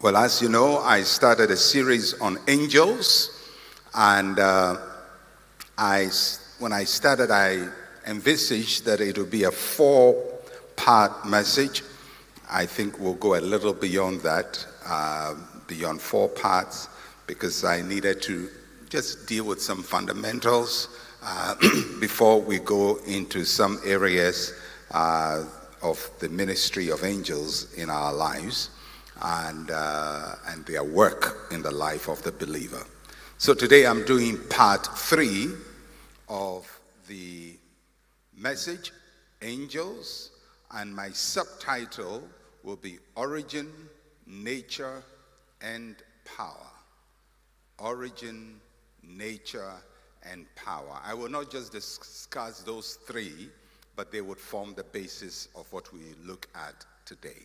Well, as you know, I started a series on angels, and when I started, I envisaged that it would be a 4-part message. I think we'll go a little beyond that, beyond 4 parts, because I needed to just deal with some fundamentals before we go into some areas of the ministry of angels in our lives. And their work in the life of the believer. So today I'm doing part 3 of the message, Angels, and my subtitle will be Origin, Nature, and Power. Origin, Nature, and Power. I will not just discuss those 3, but they would form the basis of what we look at today.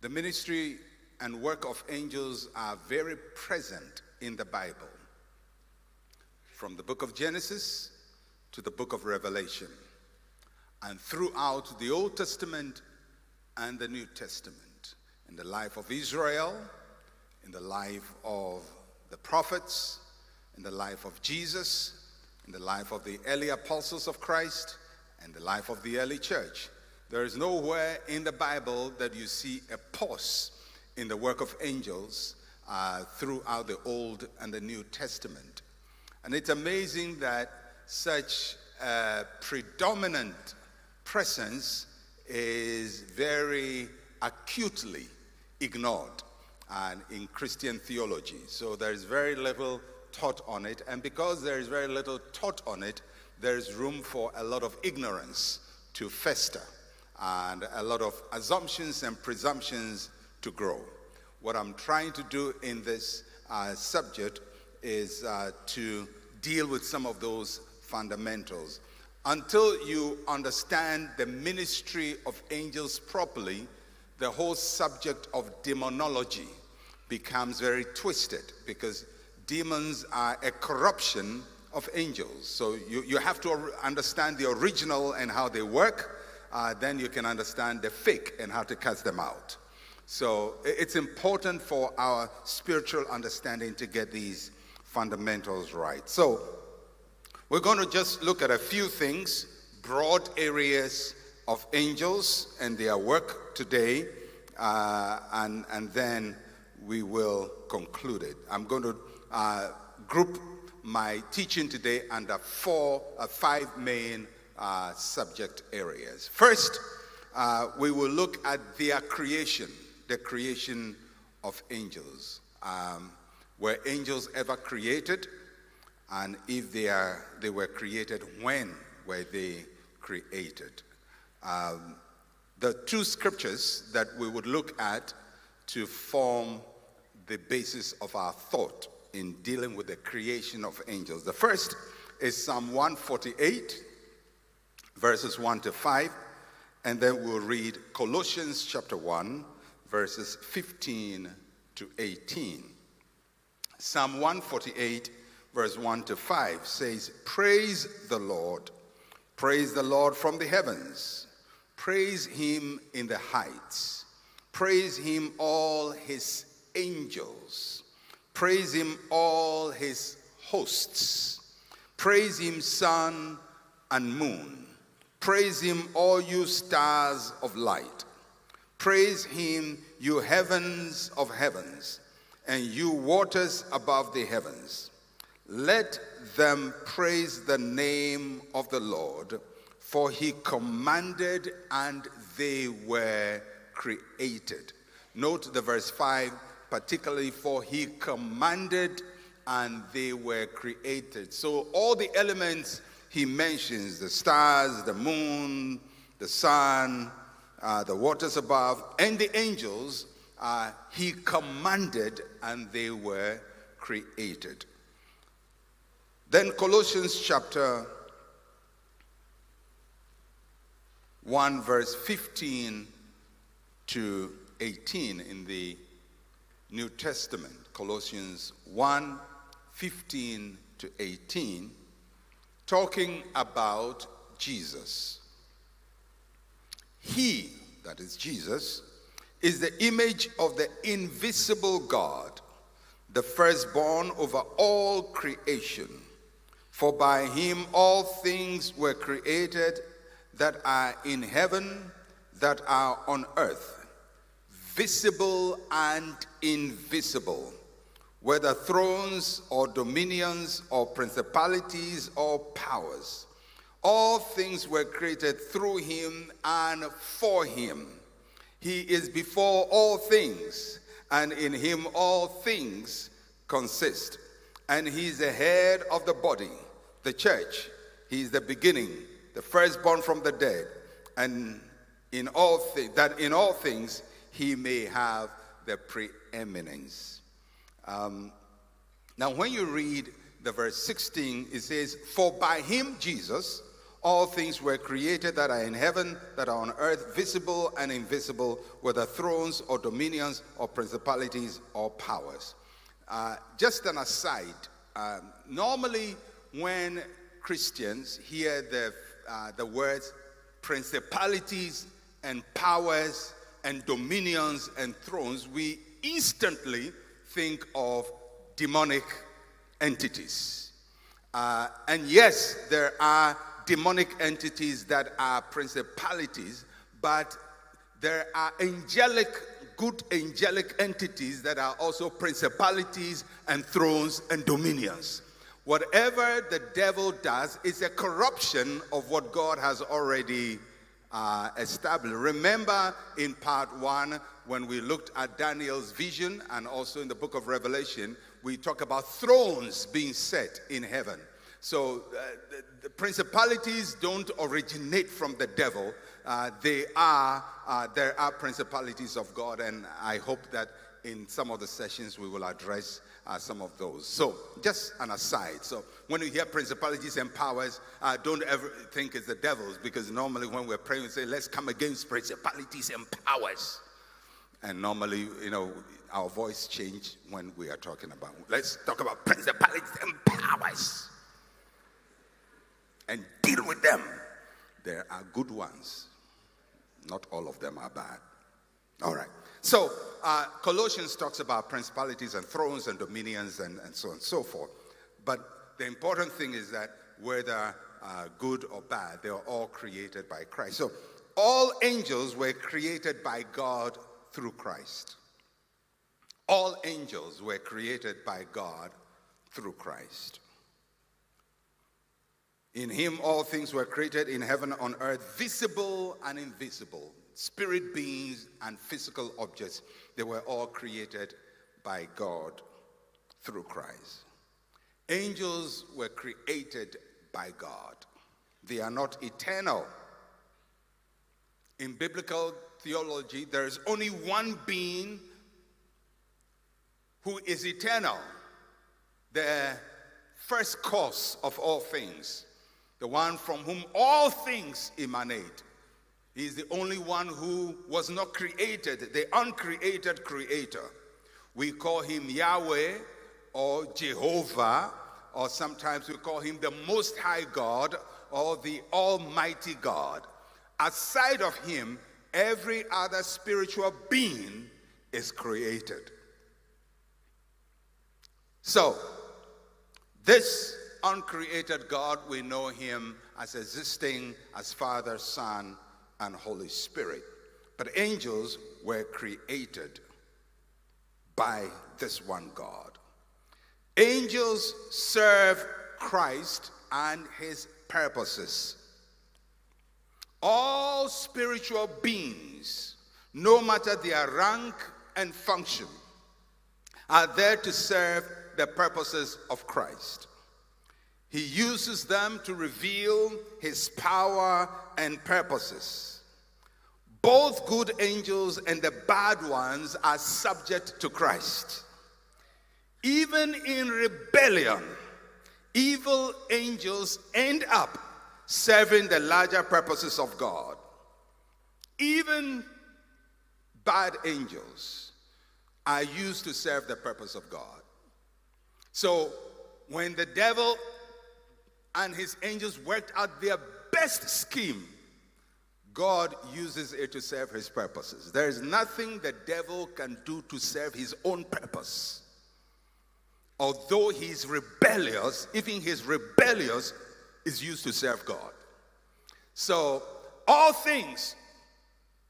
The ministry and work of angels are very present in the Bible, from the book of Genesis to the book of Revelation, and throughout the Old Testament and the New Testament, in the life of Israel, in the life of the prophets, in the life of Jesus, in the life of the early apostles of Christ, and the life of the early church. There is nowhere in the Bible that you see a pause in the work of angels throughout the Old and the New Testament. And it's amazing that such a predominant presence is very acutely ignored in Christian theology. So there is very little taught on it. And because there is very little taught on it, there is room for a lot of ignorance to fester, and a lot of assumptions and presumptions to grow. What I'm trying to do in this subject is to deal with some of those fundamentals. Until you understand the ministry of angels properly, the whole subject of demonology becomes very twisted, because demons are a corruption of angels. So you have to understand the original and how they work. Then you can understand the fake and how to cast them out. So it's important for our spiritual understanding to get these fundamentals right. So we're going to just look at a few things, broad areas of angels and their work today, and then we will conclude it. I'm going to group my teaching today under 5 main subject areas. First, we will look at their creation, the creation of angels. Were angels ever created? And if they were created, when were they created? The 2 scriptures that we would look at to form the basis of our thought in dealing with the creation of angels. The first is Psalm 148, verses 1 to 5, and then we'll read Colossians chapter 1, verses 15 to 18. Psalm 148, verse 1 to 5 says, praise the Lord from the heavens, praise him in the heights, praise him all his angels, praise him all his hosts, praise him sun and moon. Praise him, all you stars of light. Praise him, you heavens of heavens, and you waters above the heavens. Let them praise the name of the Lord, for he commanded and they were created. Note the verse 5, particularly for he commanded and they were created. So all the elements he mentions, the stars, the moon, the sun, the waters above, and the angels, he commanded and they were created. Then Colossians chapter 1, verse 15 to 18 in the New Testament. Colossians 1, 15 to 18. Talking about Jesus. He, that is Jesus, is the image of the invisible God, the firstborn over all creation. For by him all things were created that are in heaven, that are on earth, visible and invisible, whether thrones or dominions or principalities or powers. All things were created through him and for him. He is before all things, and in him all things consist. And he is the head of the body, the church. He is the beginning, the firstborn from the dead, and in all things he may have the preeminence. Now when you read the verse 16, it says, for by him, Jesus, all things were created that are in heaven, that are on earth, visible and invisible, whether thrones or dominions or principalities or powers. Just an aside, normally when Christians hear the words principalities and powers and dominions and thrones, we instantly think of demonic entities. And yes, there are demonic entities that are principalities, but there are good angelic entities that are also principalities and thrones and dominions. Whatever the devil does is a corruption of what God has already established. Remember in part 1 when we looked at Daniel's vision, and also in the book of Revelation, we talk about thrones being set in heaven. So the principalities don't originate from the devil. There are principalities of God, and I hope that in some of the sessions we will address some of those. So just an aside. So when you hear principalities and powers, don't ever think it's the devils, because normally when we're praying we say, let's come against principalities and powers. And normally, our voice change when we are talking about, let's talk about principalities and powers and deal with them. There are good ones. Not all of them are bad. All right. So Colossians talks about principalities and thrones and dominions and so on and so forth. But the important thing is that whether good or bad, they are all created by Christ. So all angels were created by God through Christ. All angels were created by God through Christ. In him all things were created in heaven and on earth, visible and invisible, spirit beings and physical objects. They were all created by God through Christ. Angels were created by God. They are not eternal. In biblical theology, there is only one being who is eternal, the first cause of all things, the one from whom all things emanate. He is the only one who was not created, the uncreated creator. We call him Yahweh or Jehovah, or sometimes we call him the Most High God or the Almighty God. Aside of him, every other spiritual being is created. So, this uncreated God, we know him as existing as Father, Son, and Holy Spirit. But angels were created by this one God. Angels serve Christ and his purposes. All spiritual beings, no matter their rank and function, are there to serve the purposes of Christ. He uses them to reveal his power and purposes. Both good angels and the bad ones are subject to Christ. Even in rebellion, evil angels end up serving the larger purposes of God. Even bad angels are used to serve the purpose of God. So when the devil and his angels worked out their best scheme, God uses it to serve his purposes. There is nothing the devil can do to serve his own purpose. Although he is rebellious, even his rebellious is used to serve God. So all things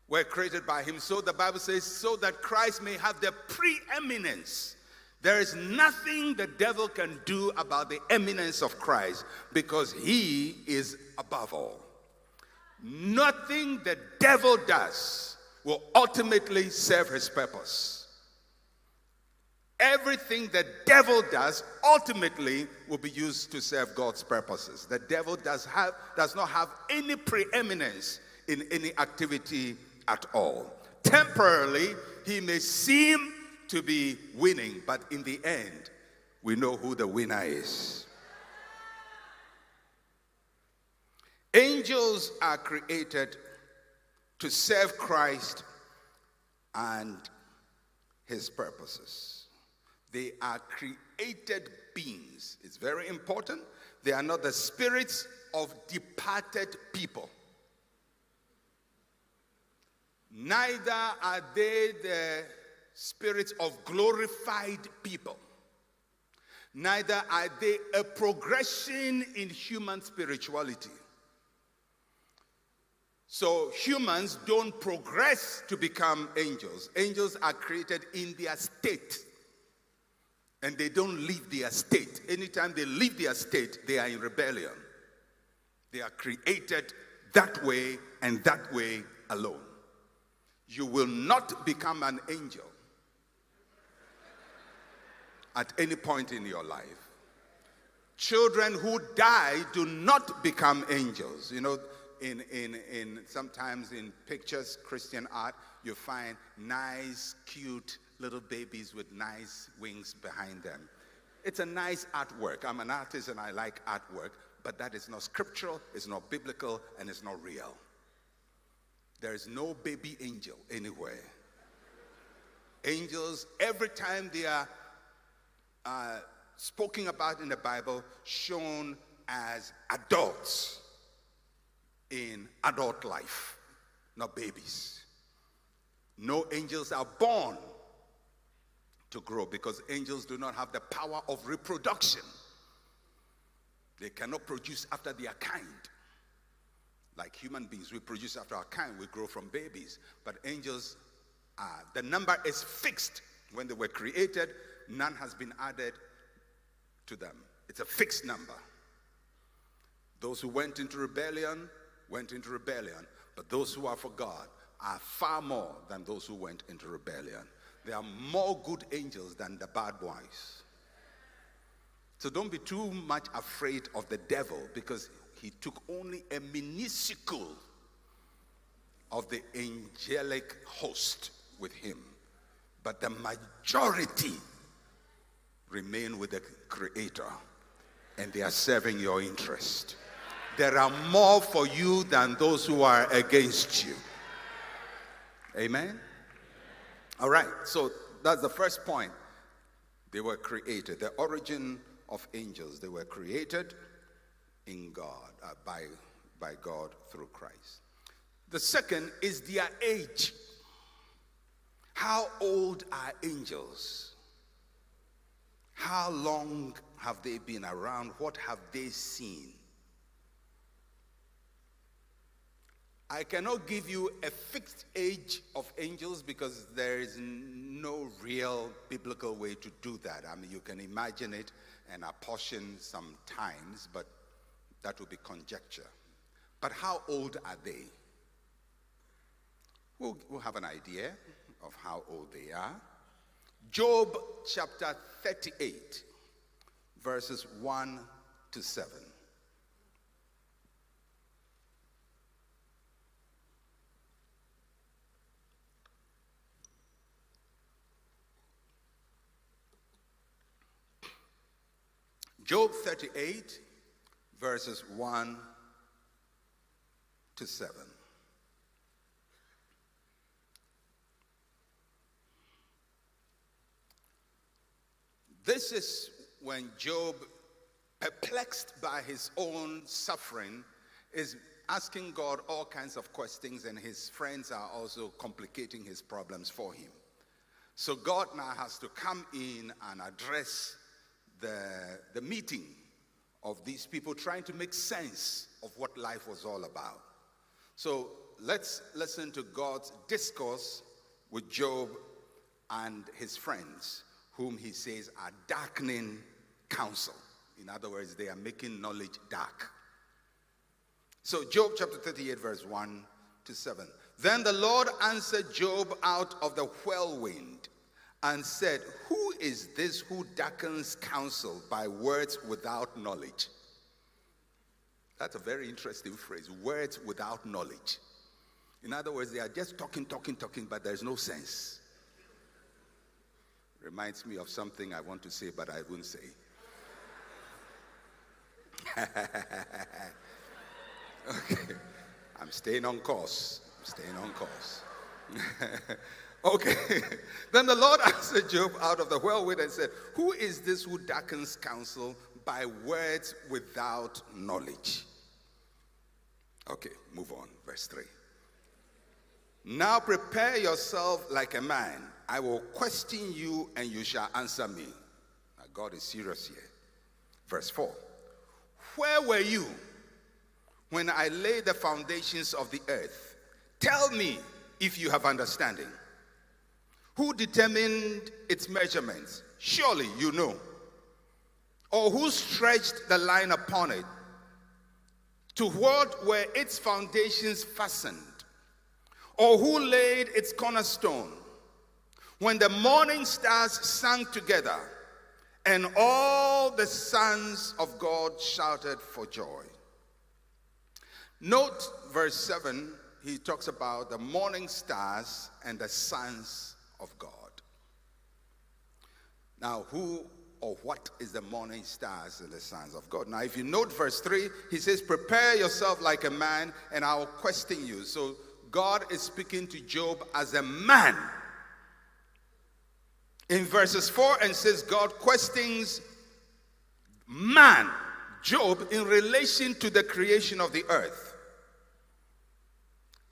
were created by him. So the Bible says, so that Christ may have the preeminence. There is nothing the devil can do about the eminence of Christ because he is above all. Nothing the devil does will ultimately serve his purpose. Everything the devil does ultimately will be used to serve God's purposes. The devil does not have any preeminence in any activity at all. Temporarily, he may seem to be winning, but in the end, we know who the winner is. Angels are created to serve Christ and his purposes. They are created beings. It's very important. They are not the spirits of departed people. Neither are they the spirits of glorified people. Neither are they a progression in human spirituality. So humans don't progress to become angels. Angels are created in their state. And they don't leave their state. Anytime they leave their state, they are in rebellion. They are created that way and that way alone. You will not become an angel at any point in your life. Children who die do not become angels. You know, in sometimes in pictures, Christian art, you find nice, cute little babies with nice wings behind them. It's a nice artwork. I'm an artist and I like artwork, but that is not scriptural, it's not biblical, and it's not real. There is no baby angel anywhere. Angels, every time they are spoken about in the Bible, shown as adults in adult life, not babies. No angels are born to grow because angels do not have the power of reproduction. They cannot produce after their kind. Like human beings, we produce after our kind, we grow from babies. But angels, the number is fixed. When they were created, none has been added to them. It's a fixed number. Those who went into rebellion, but those who are for God are far more than those who went into rebellion. There are more good angels than the bad boys. So don't be too much afraid of the devil because he took only a minuscule of the angelic host with him. But the majority remain with the Creator and they are serving your interest. There are more for you than those who are against you. Amen? All right, so that's the first point. They were created. The origin of angels, they were created in God, by God through Christ. The second is their age. How old are angels? How long have they been around? What have they seen? I cannot give you a fixed age of angels because there is no real biblical way to do that. I mean, you can imagine it and apportion some times, but that would be conjecture. But how old are they? We'll have an idea of how old they are. Job chapter 38, verses 1 to 7. Job 38, verses 1 to 7. This is when Job, perplexed by his own suffering, is asking God all kinds of questions, and his friends are also complicating his problems for him. So God now has to come in and address the meeting of these people, trying to make sense of what life was all about. So let's listen to God's discourse with Job and his friends, whom he says are darkening counsel. In other words, they are making knowledge dark. So Job chapter 38, verse 1 to 7. Then the Lord answered Job out of the whirlwind and said, who is this who darkens counsel by words without knowledge? That's a very interesting phrase, words without knowledge. In other words, they are just talking, but there's no sense. Reminds me of something I want to say, but I won't say. Okay, I'm staying on course. Okay, then the Lord answered Job out of the whirlwind and said, who is this who darkens counsel by words without knowledge? Okay, move on, verse 3. Now prepare yourself like a man. I will question you and you shall answer me. Now God is serious here. Verse 4. Where were you when I laid the foundations of the earth? Tell me if you have understanding. Who determined its measurements? Surely you know. Or who stretched the line upon it? To what were its foundations fastened? Or who laid its cornerstone? When the morning stars sang together, and all the sons of God shouted for joy. Note verse 7, he talks about the morning stars and the sons of God. Now, who or what is the morning stars and the sons of God? Now, if you note verse 3, he says, prepare yourself like a man, and I will question you. So, God is speaking to Job as a man. In verses 4 and says, God questions man, Job, in relation to the creation of the earth.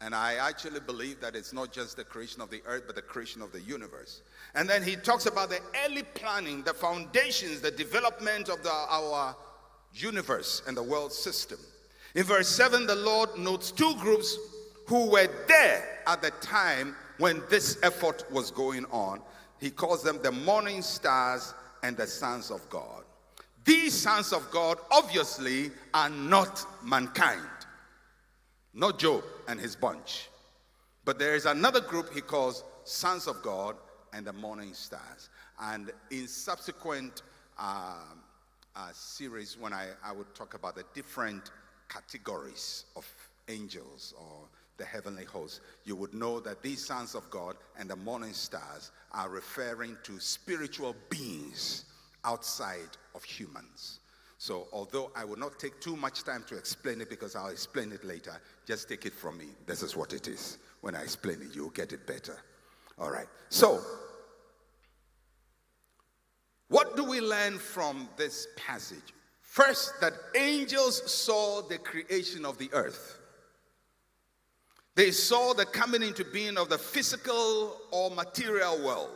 And I actually believe that it's not just the creation of the earth, but the creation of the universe. And then he talks about the early planning, the foundations, the development of our universe and the world system. In verse 7, the Lord notes two groups who were there at the time when this effort was going on. He calls them the morning stars and the sons of God. These sons of God obviously are not mankind, not Job and his bunch. But there is another group he calls sons of God and the morning stars. And in subsequent series, when I would talk about the different categories of angels or the heavenly host, you would know that these sons of God and the morning stars are referring to spiritual beings outside of humans. So although I will not take too much time to explain it, because I'll explain it later, just take it from me. This is what it is. When I explain it, you'll get it better. All right. So, what do we learn from this passage? First, that angels saw the creation of the earth. They saw the coming into being of the physical or material world.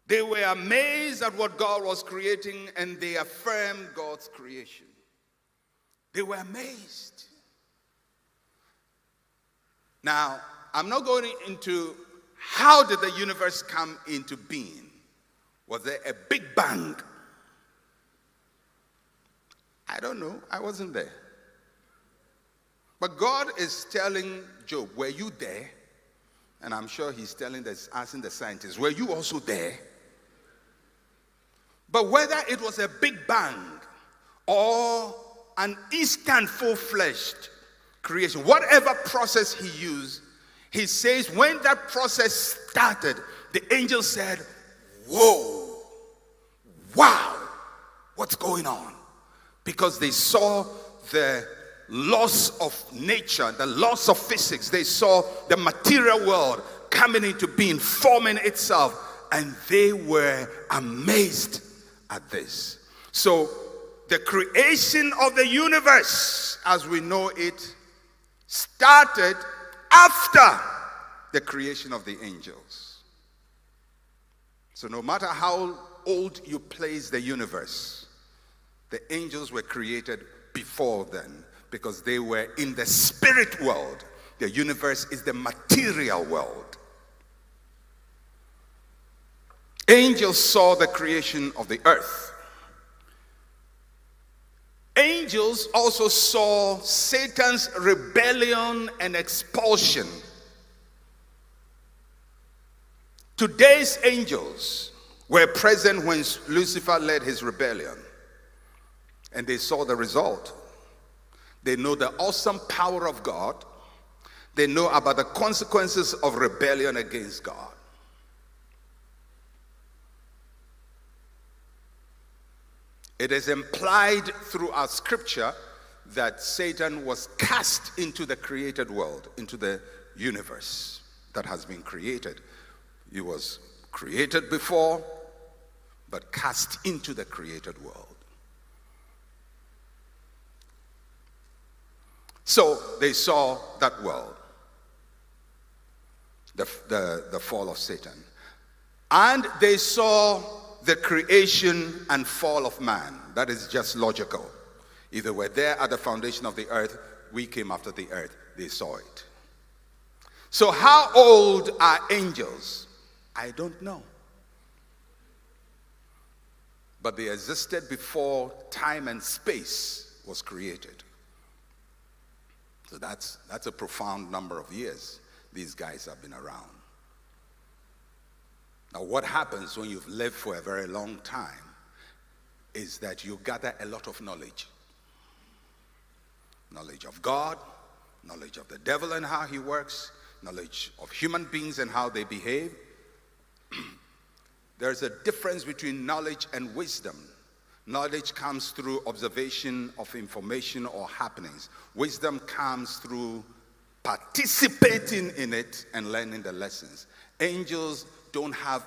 They were amazed at what God was creating, and they affirmed God's creation. They were amazed. Now, I'm not going into how did the universe come into being. Was there a big bang? I don't know. I wasn't there. But God is telling Job, were you there? And I'm sure he's asking the scientists, were you also there? But whether it was a big bang or an instant full-fledged creation, whatever process he used, he says when that process started, the angel said, whoa, wow, what's going on? Because they saw the laws of nature, the laws of physics. They saw the material world coming into being, forming itself, and they were amazed at this. So the creation of the universe as we know it started after the creation of the angels. So no matter how old you place the universe, the angels were created before then because they were in the spirit world. The universe is the material world. Angels saw the creation of the earth. Angels also saw Satan's rebellion and expulsion. Today's angels were present when Lucifer led his rebellion, and they saw the result. They know the awesome power of God. They know about the consequences of rebellion against God. It is implied throughout Scripture that Satan was cast into the created world, into the universe that has been created. He was created before, but cast into the created world. So they saw that world, the fall of Satan. And they saw the creation and fall of man. That is just logical. If they were there at the foundation of the earth, we came after the earth. They saw it. So how old are angels? I don't know. But they existed before time and space was created. So that's a profound number of years these guys have been around. Now, what happens when you've lived for a very long time is that you gather a lot of knowledge. Knowledge of God, knowledge of the devil and how he works, knowledge of human beings and how they behave. There's a difference between knowledge and wisdom. Knowledge comes through observation of information or happenings. Wisdom comes through participating in it and learning the lessons. Angels don't have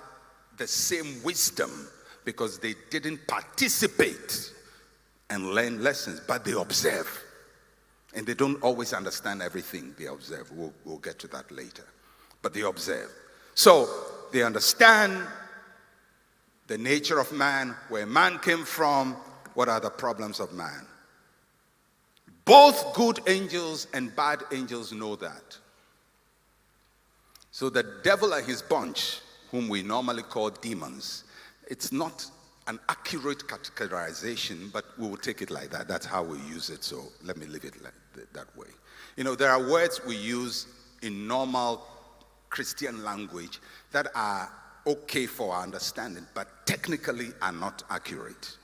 the same wisdom because they didn't participate and learn lessons, but they observe. And they don't always understand everything they observe. We'll get to that later. But they observe. So they understand the nature of man, where man came from, what are the problems of man. Both good angels and bad angels know that. So the devil and his bunch, whom we normally call demons, it's not an accurate categorization, but we will take it like that. That's how we use it, so let me leave it like that way. You know, there are words we use in normal Christian language that are okay for our understanding, but technically are not accurate.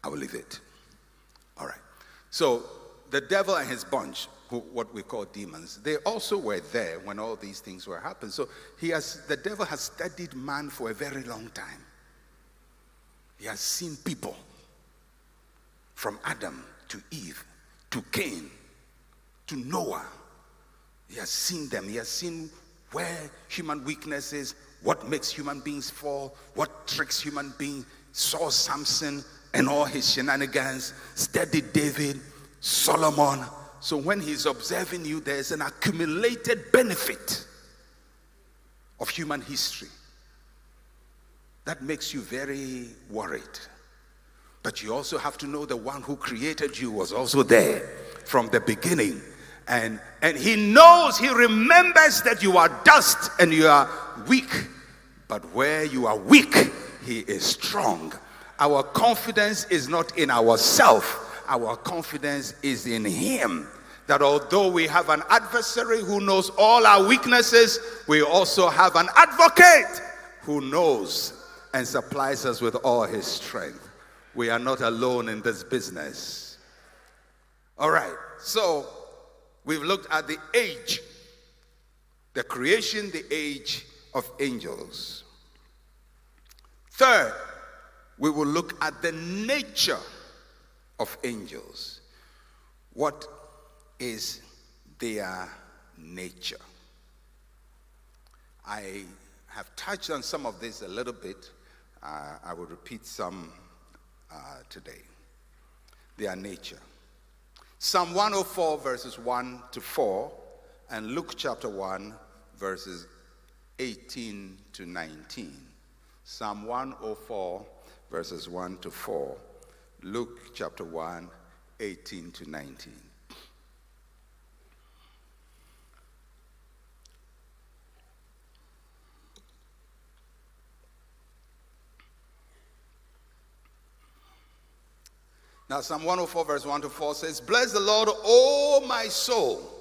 I will leave it. All right. So the devil and his bunch, what we call demons, they also were there when all these things were happening. So the devil has studied man for a very long time. He has seen people from Adam to Eve to Cain to Noah. He has seen them. He has seen where human weakness is, what makes human beings fall, what tricks human beings. Saw Samson and all his shenanigans, studied David, Solomon. So when he's observing you, there's an accumulated benefit of human history that makes you very worried. But you also have to know the one who created you was also there from the beginning. And he knows, he remembers that you are dust and you are weak. But where you are weak, he is strong. Our confidence is not in ourselves. Our confidence is in him. That although we have an adversary who knows all our weaknesses, we also have an advocate who knows and supplies us with all his strength. We are not alone in this business. All right, so we've looked at the age, the creation, the age of angels. Third, we will look at the nature of angels. What is their nature? I have touched on some of this a little bit. I will repeat some today. Their nature. Psalm 104 verses 1 to 4 and Luke chapter 1 verses 18 to 19. Psalm 104 verses 1 to 4. Luke chapter 1, 18 to 19. Now, Psalm 104, verse 1 to 4 says, "Bless the Lord, O my soul.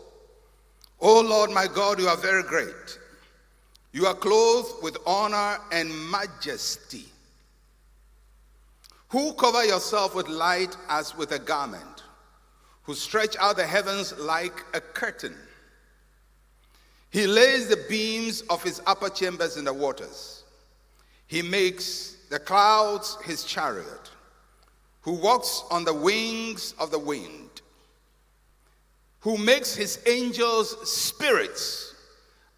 O Lord, my God, you are very great. You are clothed with honor and majesty. Who cover yourself with light as with a garment, who stretch out the heavens like a curtain. He lays the beams of his upper chambers in the waters. He makes the clouds his chariot, who walks on the wings of the wind, who makes his angels spirits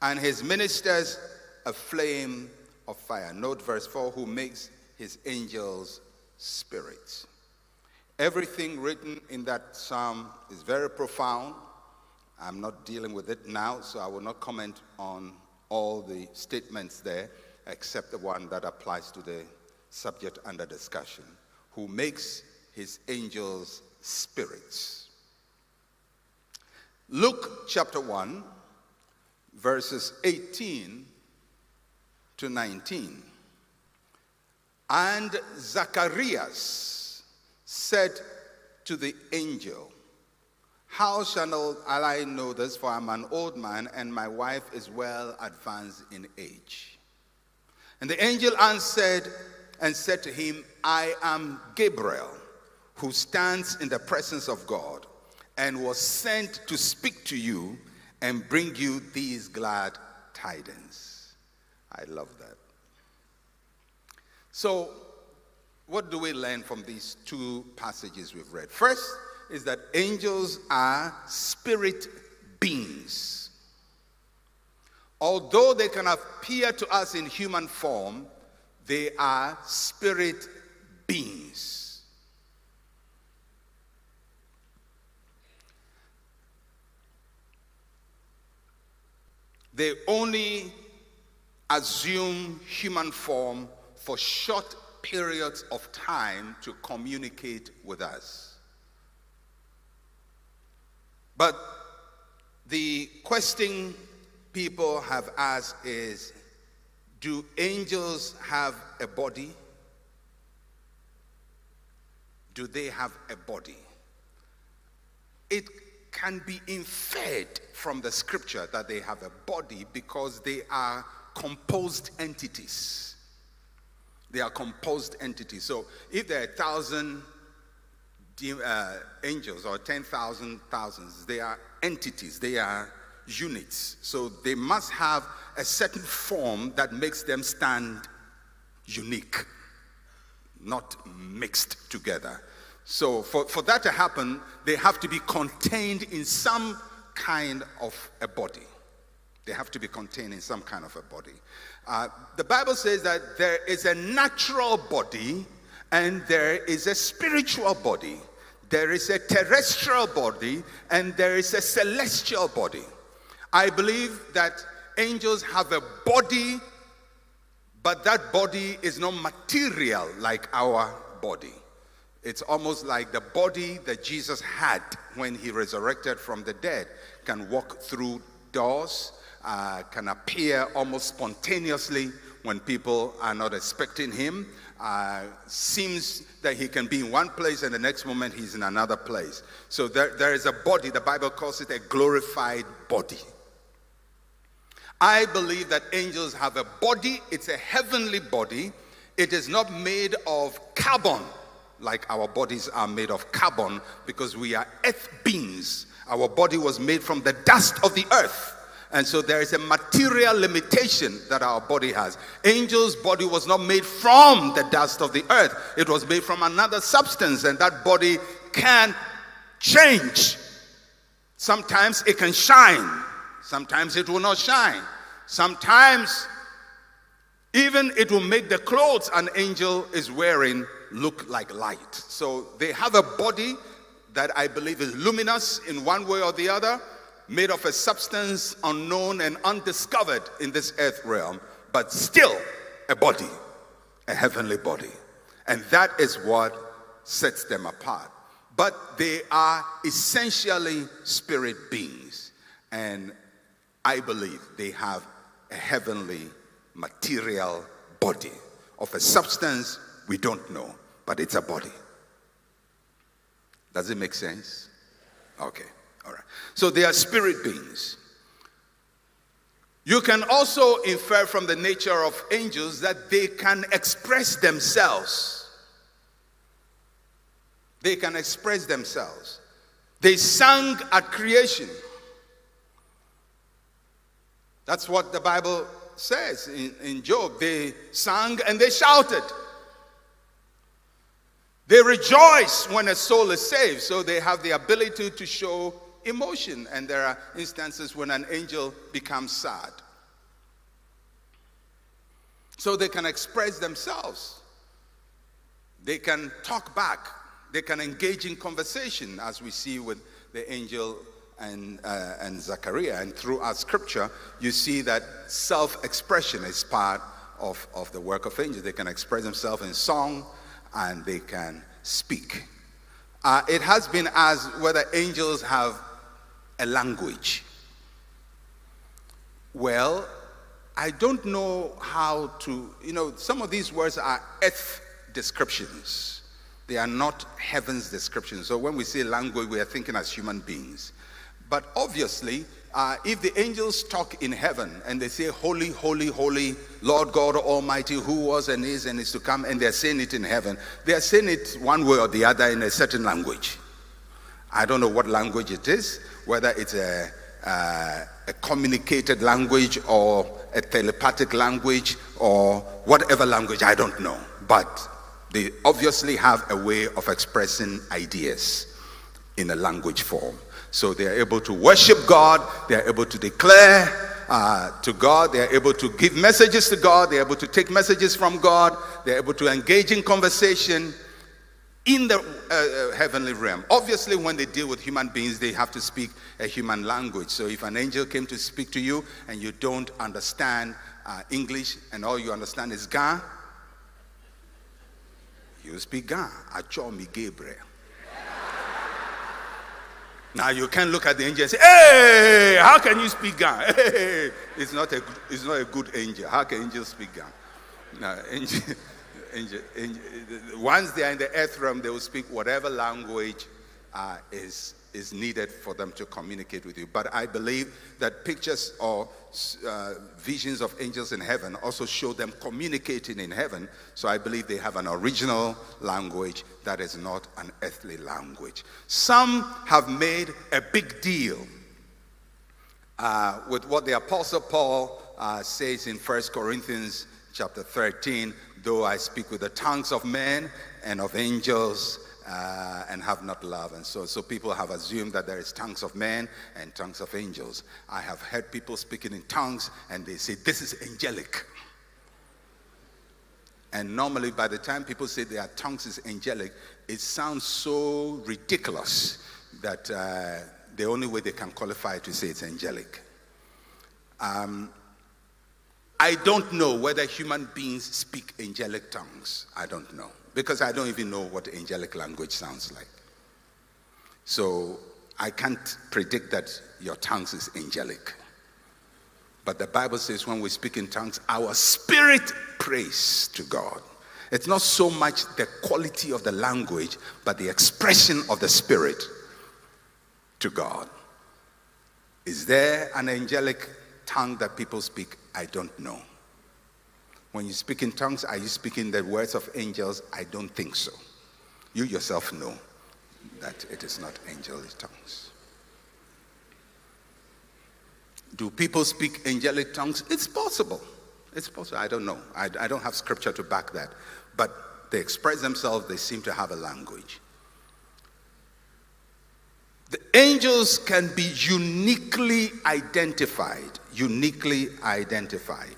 and his ministers a flame of fire." Note verse 4, who makes his angels spirits. Everything written in that psalm is very profound. I'm not dealing with it now, so I will not comment on all the statements there, except the one that applies to the subject under discussion. Who makes his angels spirits. Luke chapter 1, verses 18 to 19. "And Zacharias said to the angel, How shall I know this? For I'm an old man, and my wife is well advanced in age. And the angel answered and said to him, I am Gabriel, who stands in the presence of God, and was sent to speak to you and bring you these glad tidings." I love that. So, what do we learn from these two passages we've read? First is that angels are spirit beings. Although they can appear to us in human form, they are spirit beings. They only assume human form for short periods of time to communicate with us. But the question people have asked is, do angels have a body? Do they have a body? It can be inferred from the scripture that they have a body because they are composed entities. They are composed entities. So if there are 1,000 angels or 10,000 thousands, they are entities, they are units. So they must have a certain form that makes them stand unique, not mixed together. So for that to happen, they have to be contained in some kind of a body. They have to be contained in some kind of a body. The Bible says that there is a natural body and there is a spiritual body. There is a terrestrial body and there is a celestial body. I believe that angels have a body, but that body is not material like our body. It's almost like the body that Jesus had when he resurrected from the dead. Can walk through doors, can appear almost spontaneously when people are not expecting him. Seems that he can be in one place and the next moment he's in another place. So there is a body. The Bible calls it a glorified body. I believe that angels have a body. It's a heavenly body. It is not made of carbon like our bodies are made of carbon, because we are earth beings. Our body was made from the dust of the earth. And so there is a material limitation that our body has. Angel's body was not made from the dust of the earth. It was made from another substance, and that body can change. Sometimes it can shine. Sometimes it will not shine. Sometimes even it will make the clothes an angel is wearing look like light. So they have a body that I believe is luminous in one way or the other, made of a substance unknown and undiscovered in this earth realm, but still a body, a heavenly body. And that is what sets them apart. But they are essentially spirit beings. And I believe they have a heavenly material body of a substance we don't know, but it's a body. Does it make sense? Okay, all right. So they are spirit beings. You can also infer from the nature of angels that they can express themselves. They can express themselves. They sang at creation. That's what the Bible says in Job. They sang and they shouted. They rejoice when a soul is saved, so they have the ability to show emotion. And there are instances when an angel becomes sad. So they can express themselves. They can talk back. They can engage in conversation, as we see with the angel and Zechariah. And throughout Scripture, you see that self-expression is part of the work of angels. They can express themselves in song, and they can speak. It has been asked whether angels have a language. Well, I don't know how to, some of these words are earth descriptions. They are not heaven's descriptions. So when we say language, we are thinking as human beings. But obviously, if the angels talk in heaven and they say, holy, holy, holy, Lord God Almighty, who was and is to come, and they're saying it in heaven, they are saying it one way or the other in a certain language. I don't know what language it is, whether it's a communicated language or a telepathic language or whatever language, I don't know. But they obviously have a way of expressing ideas in a language form. So they are able to worship God, they are able to declare to God, they are able to give messages to God, they are able to take messages from God, they are able to engage in conversation in the heavenly realm. Obviously, when they deal with human beings, they have to speak a human language. So if an angel came to speak to you and you don't understand English and all you understand is Ga, you speak Ga. Achomi Gabriel. Now you can't look at the angel and say, "Hey, how can you speak Ga?" Hey, it's not a good angel. How can angels speak Ga? No, angel, once they are in the earth realm, they will speak whatever language is needed for them to communicate with you. But I believe that pictures or visions of angels in heaven also show them communicating in heaven. So I believe they have an original language that is not an earthly language. Some have made a big deal with what the Apostle Paul says in 1 Corinthians chapter 13, though I speak with the tongues of men and of angels and have not love. And so people have assumed that there is tongues of men and tongues of angels. I have heard people speaking in tongues and they say, this is angelic. And normally by the time people say their tongues is angelic, it sounds so ridiculous that the only way they can qualify it to say it's angelic. I don't know whether human beings speak angelic tongues. I don't know. Because I don't even know what angelic language sounds like. So I can't predict that your tongues is angelic. But the Bible says when we speak in tongues, our spirit prays to God. It's not so much the quality of the language, but the expression of the spirit to God. Is there an angelic tongue that people speak? I don't know. When you speak in tongues, are you speaking the words of angels? I don't think so. You yourself know that it is not angelic tongues. Do people speak angelic tongues? It's possible. It's possible. I don't know. I don't have scripture to back that. But they express themselves. They seem to have a language. The angels can be uniquely identified. Uniquely identified.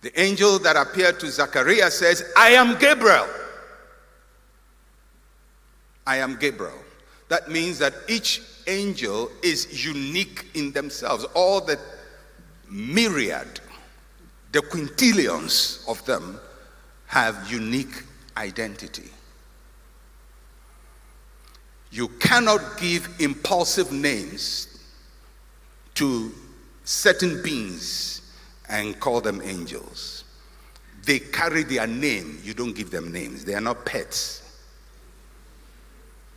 The angel that appeared to Zacharias says, I am Gabriel. I am Gabriel. That means that each angel is unique in themselves. All the myriad, the quintillions of them have unique identity. You cannot give impulsive names to certain beings and call them angels. They carry their name. You don't give them names. They are not pets.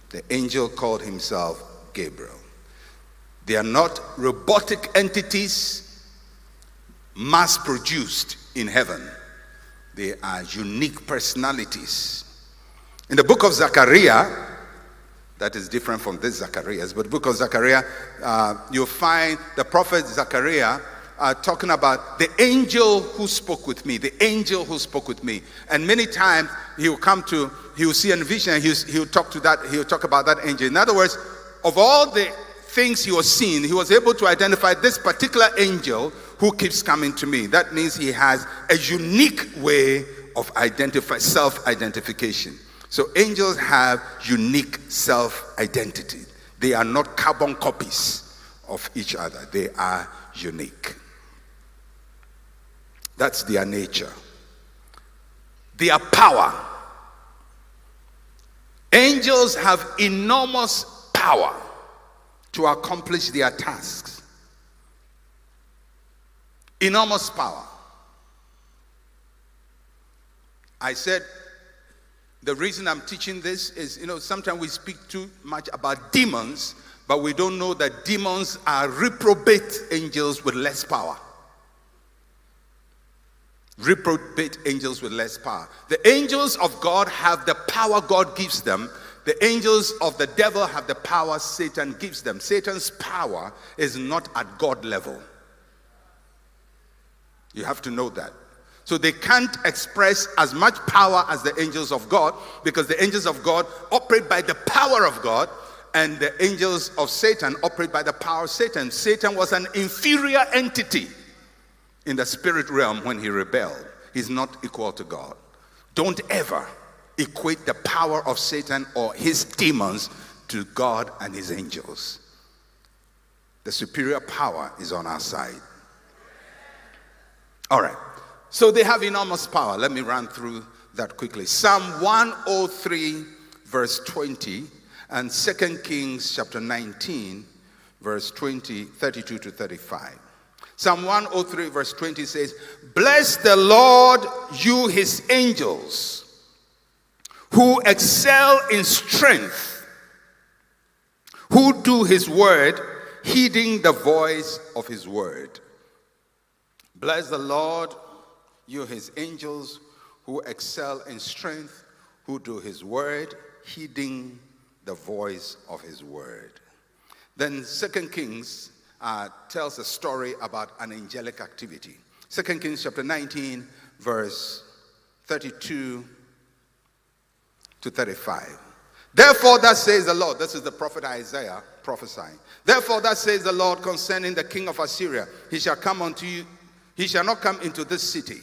The angel called himself Gabriel. They are not robotic entities mass-produced in heaven. They are unique personalities. In the book of Zechariah, that is different from this Zacharias, but the book of Zechariah, you'll find the prophet Zechariah talking about the angel who spoke with me, the angel who spoke with me. And many times he will see a vision and he'll talk about that angel. In other words, of all the things he was seeing, he was able to identify this particular angel who keeps coming to me. That means he has a unique way of self-identification. So angels have unique self-identity. They are not carbon copies of each other. They are unique. That's their nature. Their power. Angels have enormous power to accomplish their tasks. Enormous power. I said, the reason I'm teaching this is, sometimes we speak too much about demons, but we don't know that demons are reprobate angels with less power. Reprobate angels with less power. The angels of God have the power God gives them. The angels of the devil have the power Satan gives them. Satan's power is not at God level. You have to know that. So they can't express as much power as the angels of God, because the angels of God operate by the power of God, and the angels of Satan operate by the power of Satan. Satan was an inferior entity in the spirit realm when he rebelled. He's not equal to God. Don't ever equate the power of Satan or his demons to God and his angels. The superior power is on our side. All right. So they have enormous power. Let me run through that quickly. Psalm 103 verse 20 and 2 Kings chapter 19 verse 32 to 35. Psalm 103 verse 20 says, "Bless the Lord, you his angels, who excel in strength, who do his word, heeding the voice of his word." Bless the Lord, you his angels, who excel in strength, who do his word, heeding the voice of his word. Then 2 Kings tells a story about an angelic activity. 2 Kings chapter 19, verse 32 to 35. "Therefore, thus says the Lord," this is the prophet Isaiah prophesying. "Therefore, thus says the Lord concerning the king of Assyria, he shall come unto you, he shall not come into this city,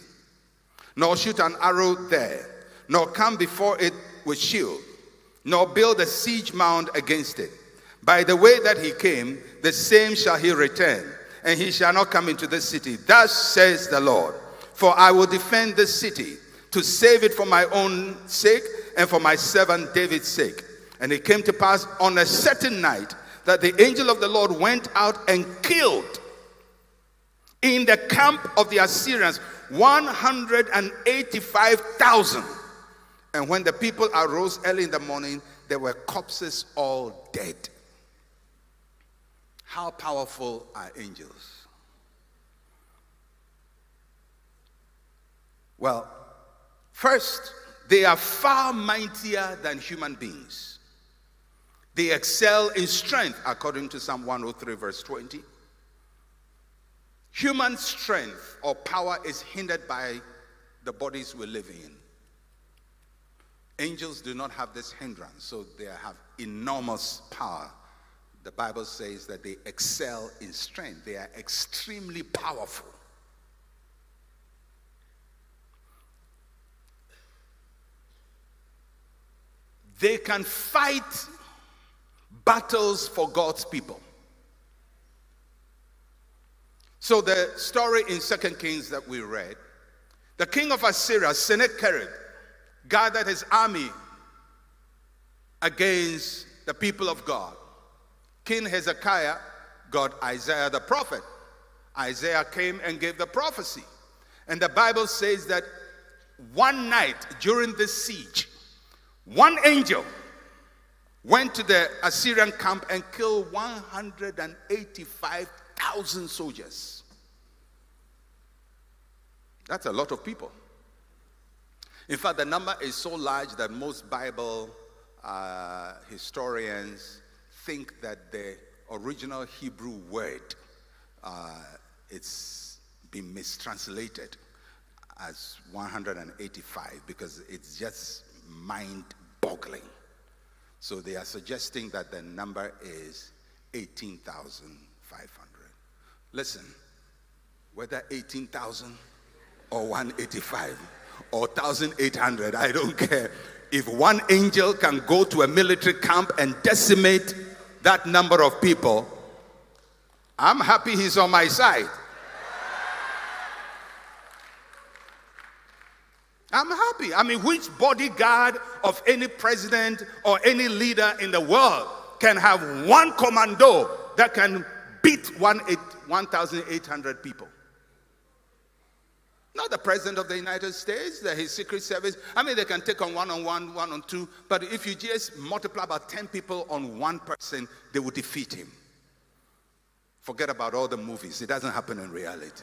nor shoot an arrow there, nor come before it with shield, nor build a siege mound against it. By the way that he came, the same shall he return, and he shall not come into this city. Thus says the Lord, for I will defend this city, to save it for my own sake and for my servant David's sake." And it came to pass on a certain night that the angel of the Lord went out and killed in the camp of the Assyrians 185,000. And when the people arose early in the morning, there were corpses all dead. How powerful are angels? Well, first, they are far mightier than human beings. They excel in strength, according to Psalm 103, verse 20. Human strength or power is hindered by the bodies we live in. Angels do not have this hindrance, so they have enormous power. The Bible says that they excel in strength. They are extremely powerful. They can fight battles for God's people. So the story in 2 Kings that we read, the king of Assyria, Sennacherib, gathered his army against the people of God. King Hezekiah got Isaiah the prophet. Isaiah came and gave the prophecy. And the Bible says that one night during this siege, one angel went to the Assyrian camp and killed 185,000 soldiers. That's a lot of people. In fact, the number is so large that most Bible historians think that the original Hebrew word, it's been mistranslated as 185 because it's just mind-boggling. So they are suggesting that the number is 18,500. Listen, whether 18,000 or 185 or 1,800, I don't care. If one angel can go to a military camp and decimate that number of people, I'm happy he's on my side. I'm happy. I mean, which bodyguard of any president or any leader in the world can have one commando that can beat 1,800 people? Not the president of the United States, his secret service. I mean, they can take on one-on-one, one-on-two. But if you just multiply about 10 people on one person, they will defeat him. Forget about all the movies. It doesn't happen in reality.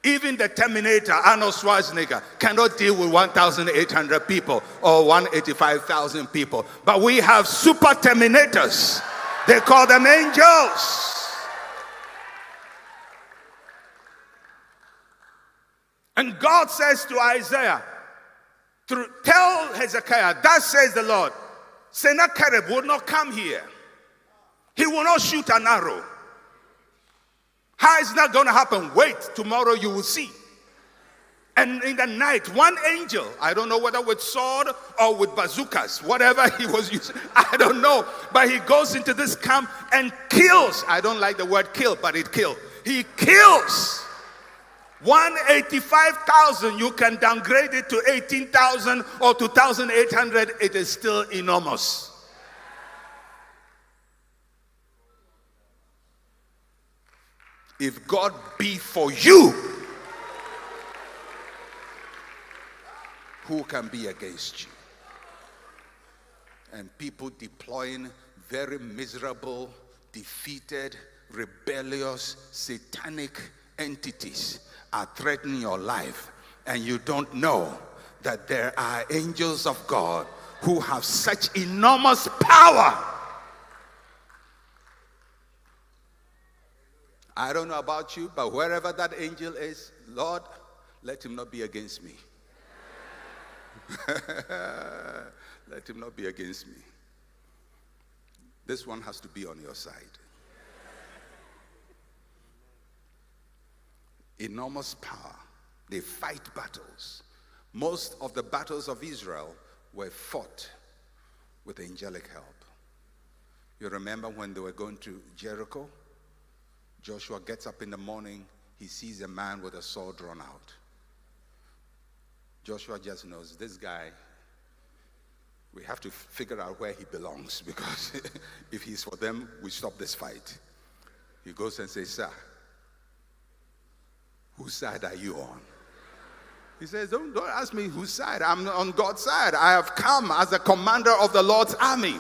Even the Terminator, Arnold Schwarzenegger, cannot deal with 1,800 people or 185,000 people. But we have super Terminators. They call them angels. And God says to Isaiah, tell Hezekiah, thus says the Lord, Sennacherib will not come here. He will not shoot an arrow. How is that going to happen? Wait, tomorrow you will see. And in the night, one angel, I don't know whether with sword or with bazookas, whatever he was using, I don't know. But he goes into this camp and kills. I don't like the word kill, but it killed. He kills 185,000. You can downgrade it to 18,000 or 2,800. It is still enormous. If God be for you, who can be against you? And people deploying very miserable, defeated, rebellious, satanic entities are threatening your life, and you don't know that there are angels of God who have such enormous power. I don't know about you, but wherever that angel is, Lord, let him not be against me. Let him not be against me. This one has to be on your side. Enormous power. They fight battles. Most of the battles of Israel were fought with angelic help. You remember when they were going to Jericho? Joshua gets up in the morning, he sees a man with a sword drawn out. Joshua just knows this guy, we have to figure out where he belongs, because if he's for them, we stop this fight. He goes and says, sir, whose side are you on? He says, don't ask me whose side. I'm on God's side. I have come as a commander of the Lord's army.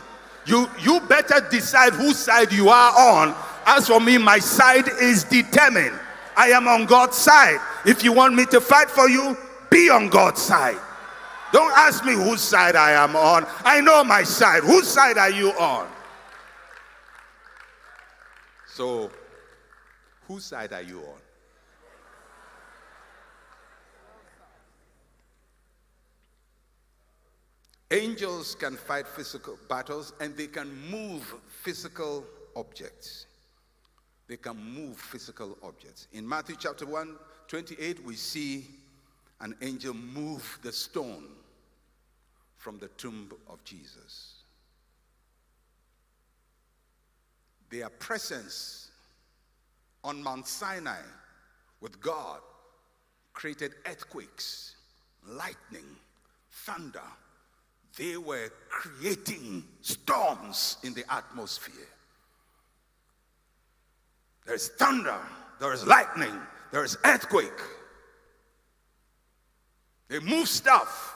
You better decide whose side you are on. As for me, my side is determined. I am on God's side. If you want me to fight for you, be on God's side. Don't ask me whose side I am on. I know my side. Whose side are you on? So, whose side are you on? Angels can fight physical battles, and they can move physical objects. They can move physical objects. In Matthew chapter 1:28, we see an angel move the stone from the tomb of Jesus. Their presence on Mount Sinai with God created earthquakes, lightning, thunder. They were creating storms in the atmosphere. There is thunder, there is lightning, there is earthquake. They move stuff.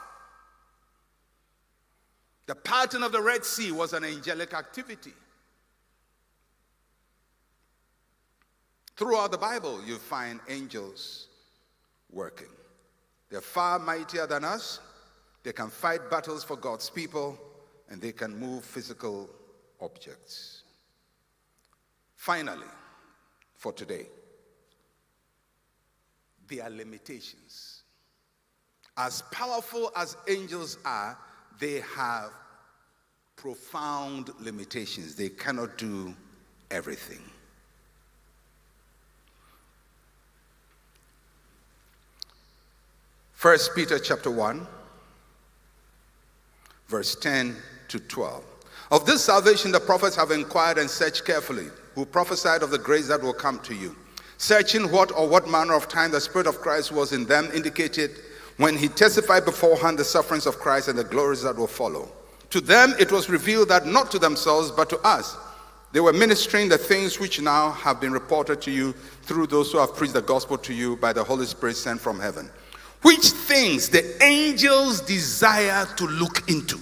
The parting of the Red Sea was an angelic activity. Throughout the Bible, you find angels working. They're far mightier than us. They can fight battles for God's people, and they can move physical objects. Finally, for today, there are limitations. As powerful as angels are, they have profound limitations. They cannot do everything. First Peter chapter 1, verse 10 to 12. Of this salvation the prophets have inquired and searched carefully, who prophesied of the grace that will come to you, searching what manner of time the Spirit of Christ was in them, indicated when he testified beforehand the sufferings of Christ and the glories that will follow. To them it was revealed that not to themselves but to us they were ministering the things which now have been reported to you through those who have preached the gospel to you by the Holy Spirit sent from heaven, which things the angels desire to look into.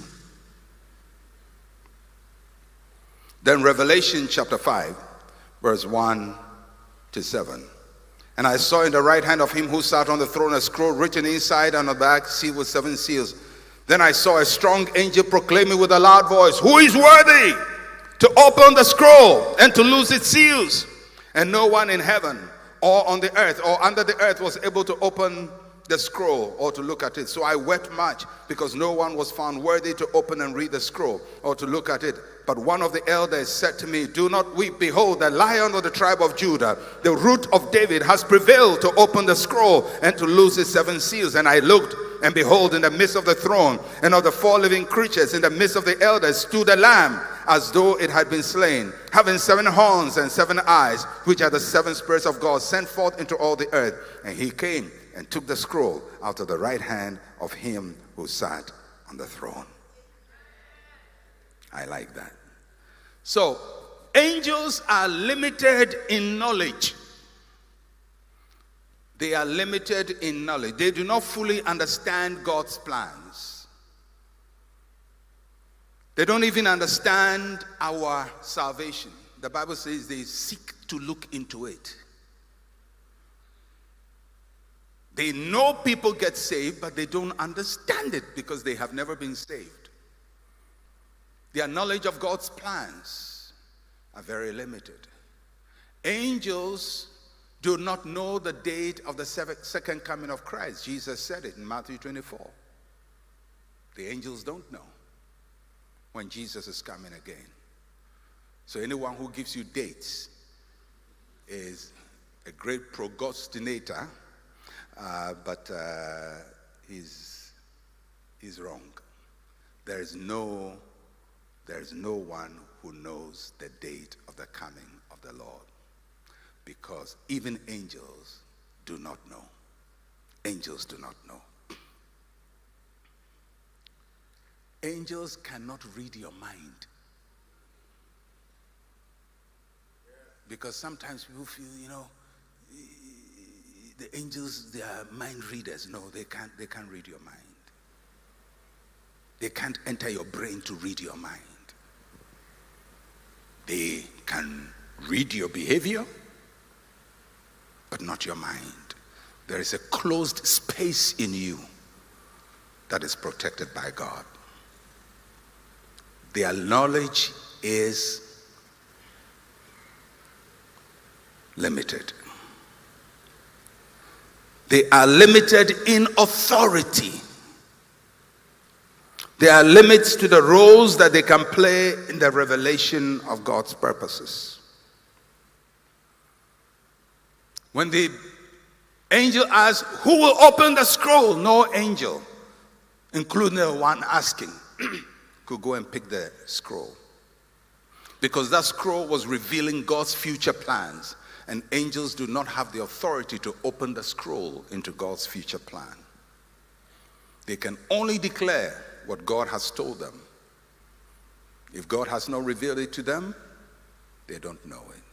Then Revelation chapter 5, verse 1 to 7. And I saw in the right hand of him who sat on the throne a scroll written inside and on the back, sealed with 7 seals. Then I saw a strong angel proclaiming with a loud voice, "Who is worthy to open the scroll and to loose its seals?" And no one in heaven or on the earth or under the earth was able to open the scroll or to look at it. So I wept much because no one was found worthy to open and read the scroll or to look at it. But one of the elders said to me, "Do not weep. Behold, the Lion of the tribe of Judah, the Root of David, has prevailed to open the scroll and to loose its 7 seals." And I looked, and behold, in the midst of the throne and of the 4 living creatures, in the midst of the elders, stood a lamb as though it had been slain, having 7 horns and 7 eyes, which are the 7 spirits of God sent forth into all the earth. And he came and took the scroll out of the right hand of him who sat on the throne. I like that. So, angels are limited in knowledge. They are limited in knowledge. They do not fully understand God's plans. They don't even understand our salvation. The Bible says they seek to look into it. They know people get saved, but they don't understand it because they have never been saved. Their knowledge of God's plans are very limited. Angels do not know the date of the second coming of Christ. Jesus said it in Matthew 24. The angels don't know when Jesus is coming again. So anyone who gives you dates is a great procrastinator. But he's wrong. There is no one who knows the date of the coming of the Lord, because even angels do not know. Angels do not know. Angels cannot read your mind, because sometimes people feel, the angels, they are mind readers. No, they can't read your mind. They can't enter your brain to read your mind. They can read your behavior, but not your mind. There is a closed space in you that is protected by God. Their knowledge is limited. They are limited in authority. There are limits to the roles that they can play in the revelation of God's purposes. When the angel asks, "Who will open the scroll?" No angel including the one asking, could go and pick the scroll. Because that scroll was revealing God's future plans, and angels do not have the authority to open the scroll into God's future plan. They can only declare what God has told them. If God has not revealed it to them, they don't know it.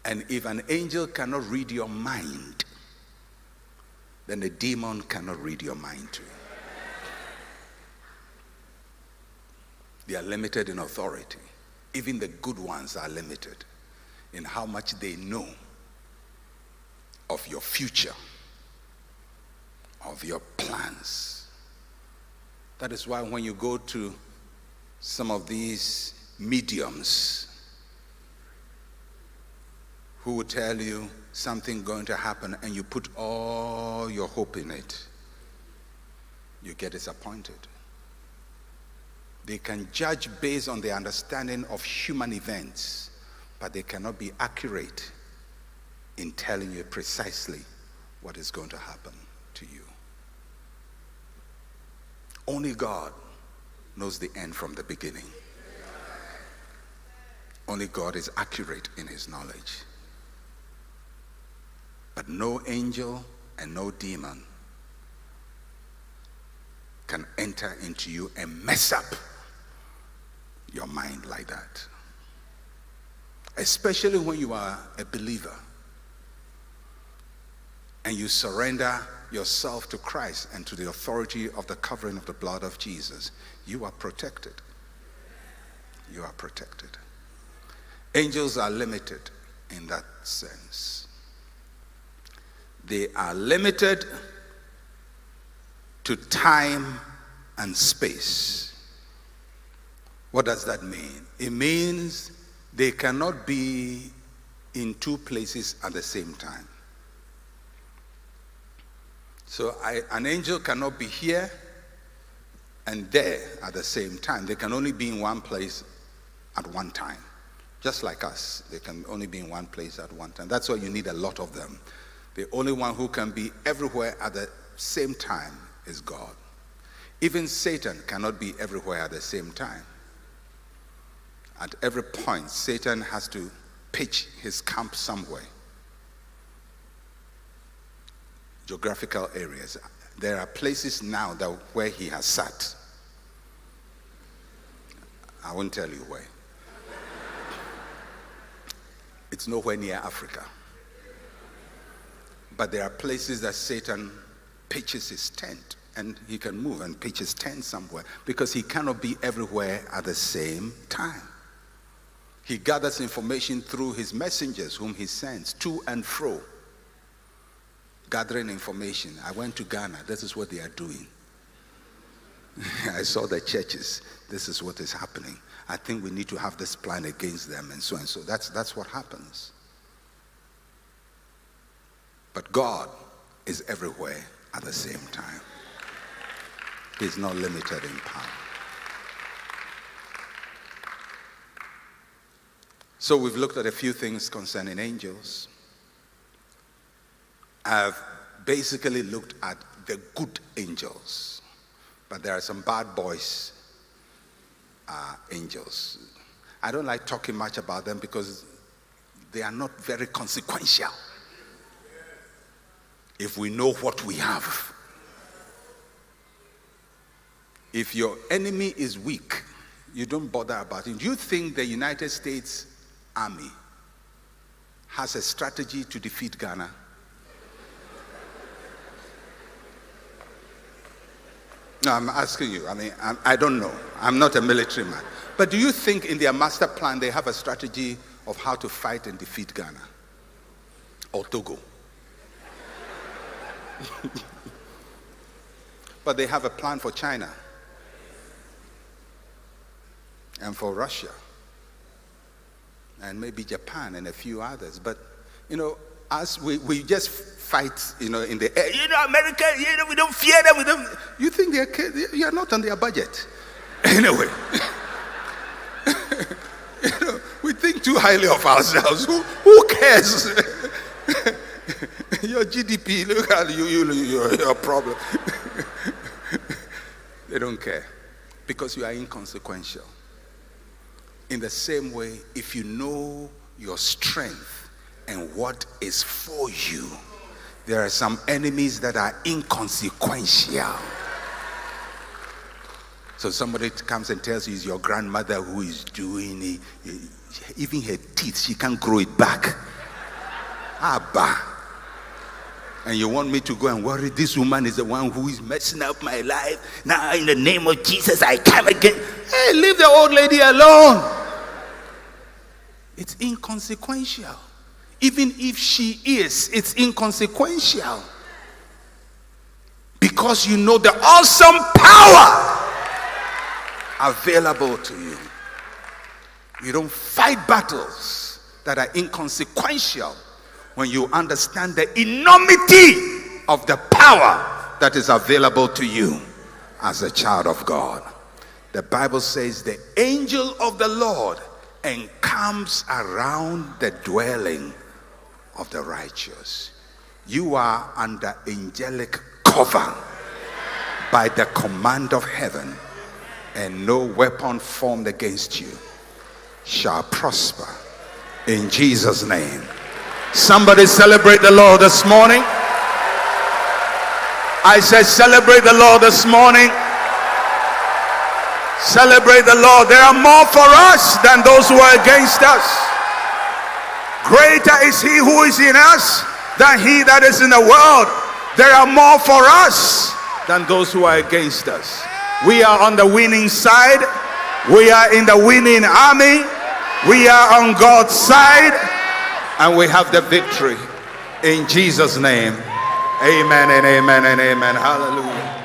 And if an angel cannot read your mind, then a demon cannot read your mind too. They are limited in authority. Even the good ones are limited in how much they know of your future, of your plans. That is why when you go to some of these mediums who will tell you something going to happen and you put all your hope in it, you get disappointed. They can judge based on their understanding of human events, but they cannot be accurate in telling you precisely what is going to happen to you. Only God knows the end from the beginning. Only God is accurate in his knowledge. But no angel and no demon can enter into you and mess up your mind like that. Especially when you are a believer and you surrender yourself to Christ and to the authority of the covering of the blood of Jesus, you are protected. You are protected. Angels are limited in that sense. They are limited to time and space. What does that mean? It means they cannot be in two places at the same time. So an angel cannot be here and there at the same time. They can only be in one place at one time. Just like us, they can only be in one place at one time. That's why you need a lot of them. The only one who can be everywhere at the same time is God. Even Satan cannot be everywhere at the same time. At every point, Satan has to pitch his camp somewhere. Geographical areas. There are places now that where he has sat. I won't tell you where. It's nowhere near Africa. But there are places that Satan pitches his tent, and he can move and pitch his tent somewhere because he cannot be everywhere at the same time. He gathers information through his messengers whom he sends to and fro, gathering information. I went to Ghana. This is what they are doing. I saw the churches. This is what is happening. I think we need to have this plan against them and so and so. That's what happens. But God is everywhere at the same time. He's not limited in power. So we've looked at a few things concerning angels. I've basically looked at the good angels, but there are some bad boys angels. I don't like talking much about them because they are not very consequential. If we know what we have. If your enemy is weak, you don't bother about it. Do you think the United States Army has a strategy to defeat Ghana? No, I'm asking you. I mean, I don't know. I'm not a military man. But do you think in their master plan they have a strategy of how to fight and defeat Ghana or Togo? But they have a plan for China and for Russia and maybe Japan and a few others. But, us, we just fight, in the air. America, we don't fear them. You think you are not on their budget. Anyway, we think too highly of ourselves. Who cares? Your GDP, look at you, your problem. They don't care because you are inconsequential. In the same way, if you know your strength and what is for you, there are some enemies that are inconsequential. So somebody comes and tells you it's your grandmother who is doing it. Even her teeth, she can't grow it back. Abba. And you want me to go and worry this woman is the one who is messing up my life. Now in the name of Jesus I come again. Hey, leave the old lady alone. It's inconsequential. Even if she is, it's inconsequential. Because you know the awesome power available to you. You don't fight battles that are inconsequential when you understand the enormity of the power that is available to you as a child of God. The Bible says the angel of the Lord encamps around the dwelling of the righteous. You are under angelic cover by the command of heaven, and no weapon formed against you shall prosper in Jesus' name. Somebody celebrate the Lord this morning. I said celebrate the Lord this morning. Celebrate the Lord. There are more for us than those who are against us. Greater is he who is in us than he that is in the world. There are more for us than those who are against us. We are on the winning side. We are in the winning army. We are on God's side, and we have the victory in Jesus' name. Amen and amen and amen. Hallelujah.